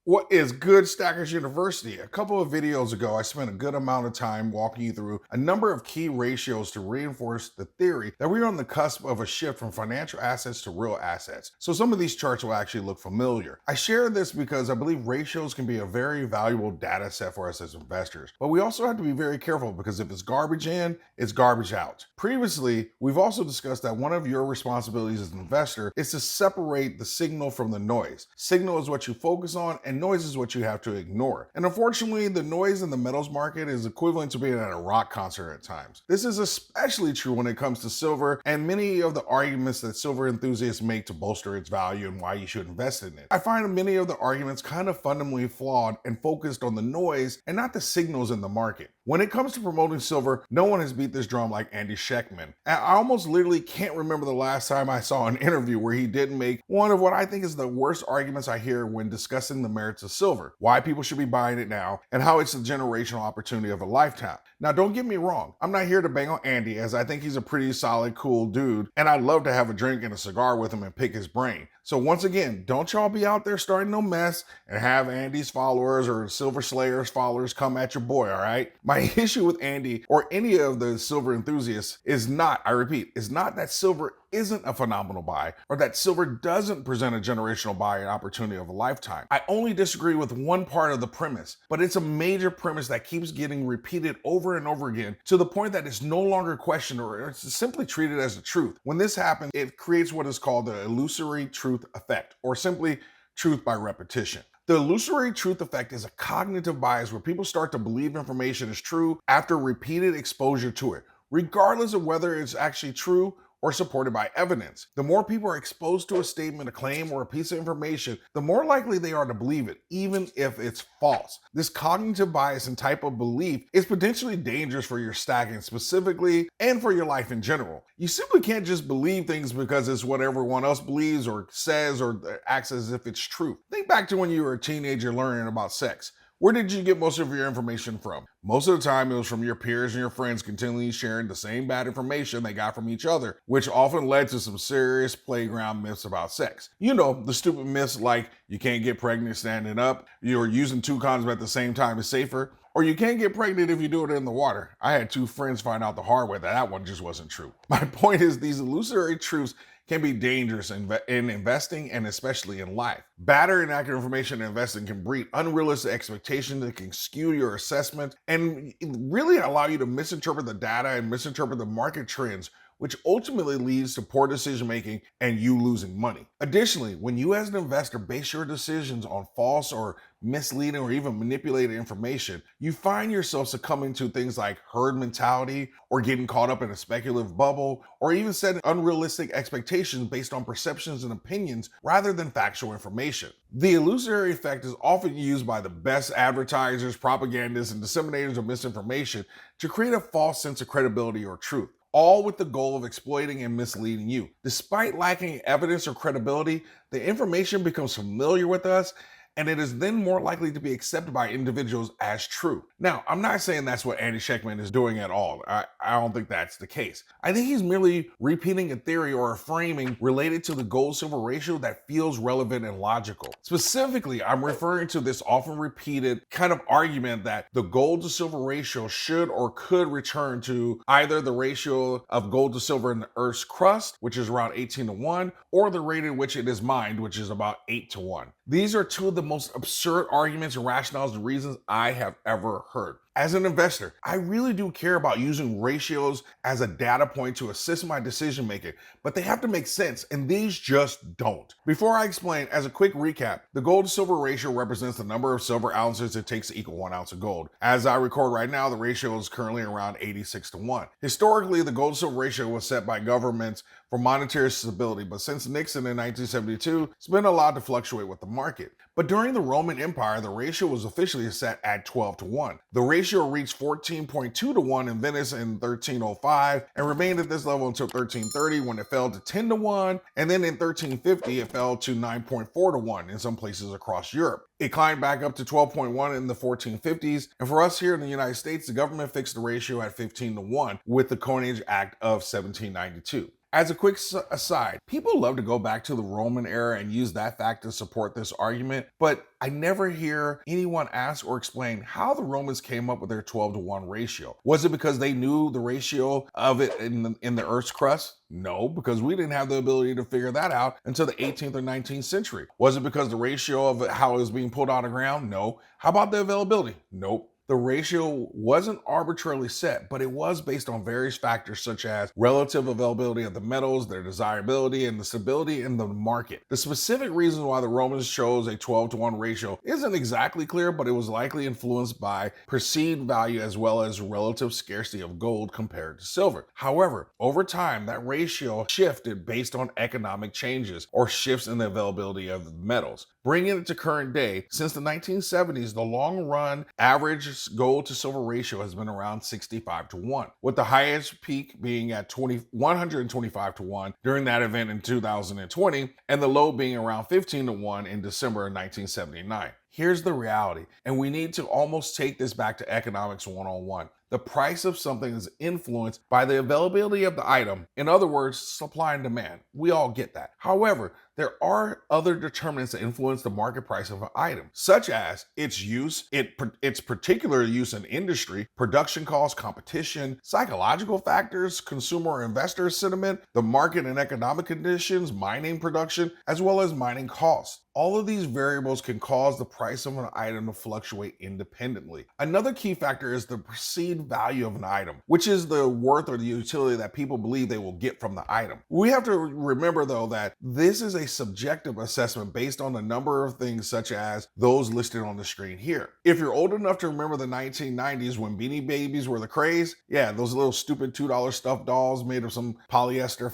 What is good, Stackers University? A couple of videos ago, I spent a good amount of time walking you through a number of key ratios to reinforce the theory that we're on the cusp of a shift from financial assets to real assets. So some of these charts will actually look familiar. I share this because I believe ratios can be a very valuable data set for us as investors, but we also have to be very careful because if it's garbage in, it's garbage out. Previously, we've also discussed that one of your responsibilities as an investor is to separate the signal from the noise. Signal is what you focus on, and noise is what you have to ignore. And unfortunately, the noise in the metals market is equivalent to being at a rock concert at times. This is especially true when it comes to silver and many of the arguments that silver enthusiasts make to bolster its value and why you should invest in it. I find many of the arguments kind of fundamentally flawed and focused on the noise and not the signals in the market. When it comes to promoting silver, no one has beat this drum like Andy Schectman. And I almost literally can't remember the last time I saw an interview where he didn't make one of what I think is the worst arguments I hear when discussing the merits of silver, why people should be buying it now, and how it's a generational opportunity of a lifetime. Now, don't get me wrong, I'm not here to bang on Andy, as I think he's a pretty solid, cool dude, and I'd love to have a drink and a cigar with him and pick his brain. So once again, don't y'all be out there starting no mess and have Andy's followers or Silver Slayer's followers come at your boy, all right? My issue with Andy or any of the silver enthusiasts is not, I repeat, is not that silver isn't a phenomenal buy or that silver doesn't present a generational buy and opportunity of a lifetime. I only disagree with one part of the premise, but it's a major premise that keeps getting repeated over and over again to the point that it's no longer questioned or it's simply treated as the truth. When this happens, it creates what is called the illusory truth effect, or simply truth by repetition. The illusory truth effect is a cognitive bias where people start to believe information is true after repeated exposure to it, regardless of whether it's actually true or supported by evidence. The more people are exposed to a statement, a claim, or a piece of information, the more likely they are to believe it, even if it's false. This cognitive bias and type of belief is potentially dangerous for your stacking specifically and for your life in general. You simply can't just believe things because it's what everyone else believes or says or acts as if it's true. Think back to when you were a teenager learning about sex. Where did you get most of your information from? Most of the time, it was from your peers and your friends continually sharing the same bad information they got from each other, which often led to some serious playground myths about sex. You know, the stupid myths like you can't get pregnant standing up, you're using two condoms at the same time is safer, or you can't get pregnant if you do it in the water. I had two friends find out the hard way that one just wasn't true. My point is, these illusory truths can be dangerous in investing and especially in life. Bad or inaccurate information in investing can breed unrealistic expectations that can skew your assessment and really allow you to misinterpret the data and misinterpret the market trends, which ultimately leads to poor decision making and you losing money. Additionally, when you as an investor base your decisions on false or misleading or even manipulated information, you find yourself succumbing to things like herd mentality or getting caught up in a speculative bubble or even setting unrealistic expectations based on perceptions and opinions rather than factual information. The illusory effect is often used by the best advertisers, propagandists, and disseminators of misinformation to create a false sense of credibility or truth, all with the goal of exploiting and misleading you. Despite lacking evidence or credibility, the information becomes familiar with us and it is then more likely to be accepted by individuals as true. Now, I'm not saying that's what Andy Schectman is doing at all. I don't think that's the case. I think he's merely repeating a theory or a framing related to the gold-silver ratio that feels relevant and logical. Specifically, I'm referring to this often repeated kind of argument that the gold to silver ratio should or could return to either the ratio of gold to silver in the Earth's crust, which is around 18:1, or the rate at which it is mined, which is about 8:1. These are two of the most absurd arguments and rationales and reasons I have ever heard. As an investor, I really do care about using ratios as a data point to assist my decision making, but they have to make sense, and these just don't. Before I explain, as a quick recap, the gold to silver ratio represents the number of silver ounces it takes to equal 1 ounce of gold. As I record right now, the ratio is currently around 86:1. Historically, the gold to silver ratio was set by governments for monetary stability, but since Nixon in 1972, it's been allowed to fluctuate with the market. But during the Roman Empire, the ratio was officially set at 12:1. The ratio reached 14.2:1 in Venice in 1305 and remained at this level until 1330 when it fell to 10:1, and then in 1350 it fell to 9.4:1 in some places across Europe. It climbed back up to 12.1 in the 1450s, and for us here in the United States, the government fixed the ratio at 15:1 with the Coinage Act of 1792. As a quick aside, people love to go back to the Roman era and use that fact to support this argument, but I never hear anyone ask or explain how the Romans came up with their 12-to-1 ratio. Was it because they knew the ratio of it in the Earth's crust? No, because we didn't have the ability to figure that out until the 18th or 19th century. Was it because the ratio of how it was being pulled out of the ground? No. How about the availability? Nope. The ratio wasn't arbitrarily set, but it was based on various factors such as relative availability of the metals, their desirability, and the stability in the market. The specific reason why the Romans chose a 12-to-1 ratio isn't exactly clear, but it was likely influenced by perceived value as well as relative scarcity of gold compared to silver. However, over time, that ratio shifted based on economic changes or shifts in the availability of metals. Bringing it to current day, since the 1970s, the long-run average gold to silver ratio has been around 65-to-1, with the highest peak being at 125-to-1 during that event in 2020, and the low being around 15-to-1 in December of 1979. Here's the reality, and we need to almost take this back to economics 101. The price of something is influenced by the availability of the item. In other words, supply and demand. We all get that. However, there are other determinants that influence the market price of an item, such as its use, its particular use in industry, production costs, competition, psychological factors, consumer or investor sentiment, the market and economic conditions, mining production, as well as mining costs. All of these variables can cause the price of an item to fluctuate independently. Another key factor is the perceived value of an item, which is the worth or the utility that people believe they will get from the item. We have to remember, though, that this is a subjective assessment based on a number of things such as those listed on the screen here. If you're old enough to remember the 1990s when Beanie Babies were the craze, yeah, those little stupid $2 stuffed dolls made of some polyester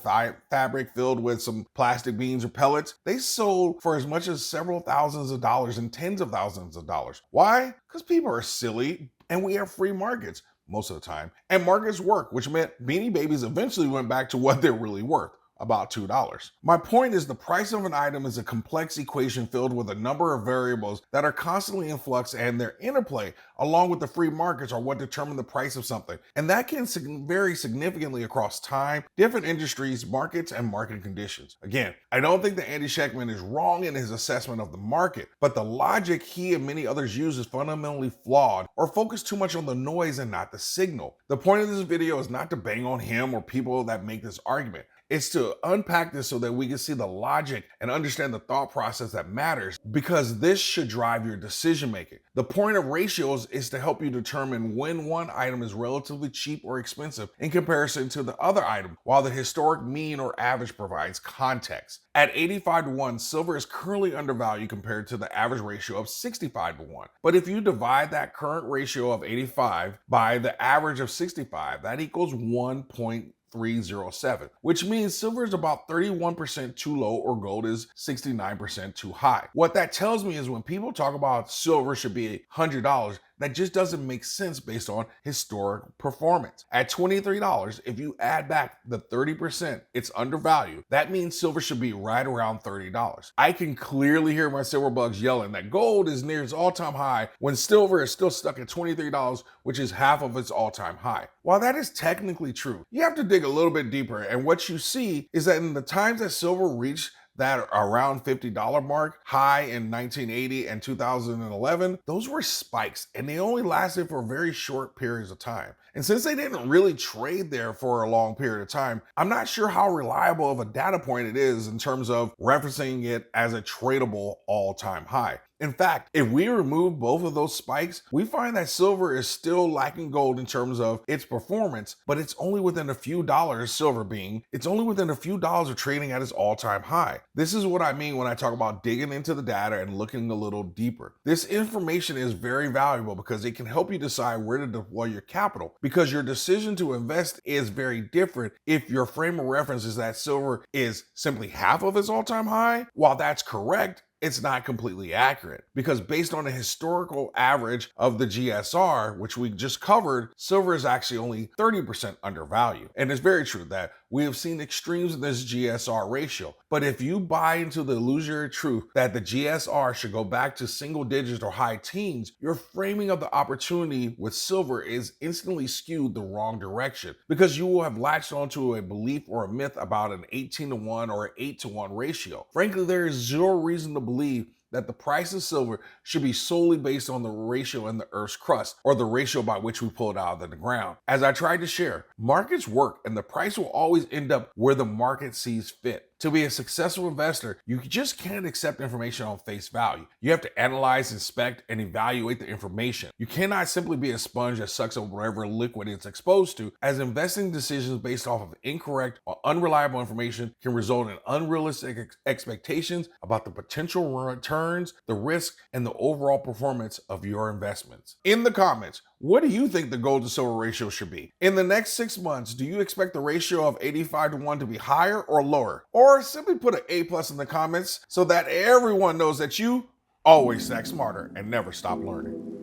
fabric filled with some plastic beans or pellets, they sold for as much as several thousands of dollars and tens of thousands of dollars. Why? Because people are silly and we have free markets most of the time. And markets work, which meant Beanie Babies eventually went back to what they're really worth. About $2. My point is the price of an item is a complex equation filled with a number of variables that are constantly in flux, and their interplay along with the free markets are what determine the price of something. And that can vary significantly across time, different industries, markets, and market conditions. Again, I don't think that Andy Schectman is wrong in his assessment of the market, but the logic he and many others use is fundamentally flawed or focus too much on the noise and not the signal. The point of this video is not to bang on him or people that make this argument. It's to unpack this so that we can see the logic and understand the thought process that matters, because this should drive your decision making. The point of ratios is to help you determine when one item is relatively cheap or expensive in comparison to the other item, while the historic mean or average provides context. At 85-to-1, silver is currently undervalued compared to the average ratio of 65-to-1. But if you divide that current ratio of 85 by the average of 65, that equals 1.307, which means silver is about 31% too low or gold is 69% too high. What that tells me is when people talk about silver should be $100, that just doesn't make sense based on historic performance. At $23, if you add back the 30% it's undervalued, that means silver should be right around $30. I can clearly hear my silver bugs yelling that gold is near its all-time high when silver is still stuck at $23, which is half of its all-time high. While that is technically true, you have to dig a little bit deeper, and what you see is that in the times that silver reached that around $50 mark high in 1980 and 2011, those were spikes, and they only lasted for very short periods of time. And since they didn't really trade there for a long period of time, I'm not sure how reliable of a data point it is in terms of referencing it as a tradable all-time high. In fact, if we remove both of those spikes, we find that silver is still lacking gold in terms of its performance, but it's only within a few dollars, it's only within a few dollars of trading at its all-time high. This is what I mean when I talk about digging into the data and looking a little deeper. This information is very valuable because it can help you decide where to deploy your capital, because your decision to invest is very different if your frame of reference is that silver is simply half of its all-time high. While that's correct, it's not completely accurate, because based on the historical average of the GSR, which we just covered, silver is actually only 30% undervalued. And it's very true that we have seen extremes in this GSR ratio. But if you buy into the illusory truth that the GSR should go back to single digits or high teens, your framing of the opportunity with silver is instantly skewed the wrong direction, because you will have latched onto a belief or a myth about an 18-to-1 or an 8-to-1 ratio. Frankly, there is zero reason to believe that the price of silver should be solely based on the ratio in the Earth's crust, or the ratio by which we pull it out of the ground. As I tried to share, markets work, and the price will always end up where the market sees fit. To be a successful investor, you just can't accept information on face value. You have to analyze, inspect, and evaluate the information. You cannot simply be a sponge that sucks up whatever liquid it's exposed to, as investing decisions based off of incorrect or unreliable information can result in unrealistic expectations about the potential returns, the risk, and the overall performance of your investments. In the comments, what do you think the gold to silver ratio should be? In the next 6 months, do you expect the ratio of 85-to-1 to be higher or lower? Or simply put an A+ in the comments so that everyone knows that you always stack smarter and never stop learning.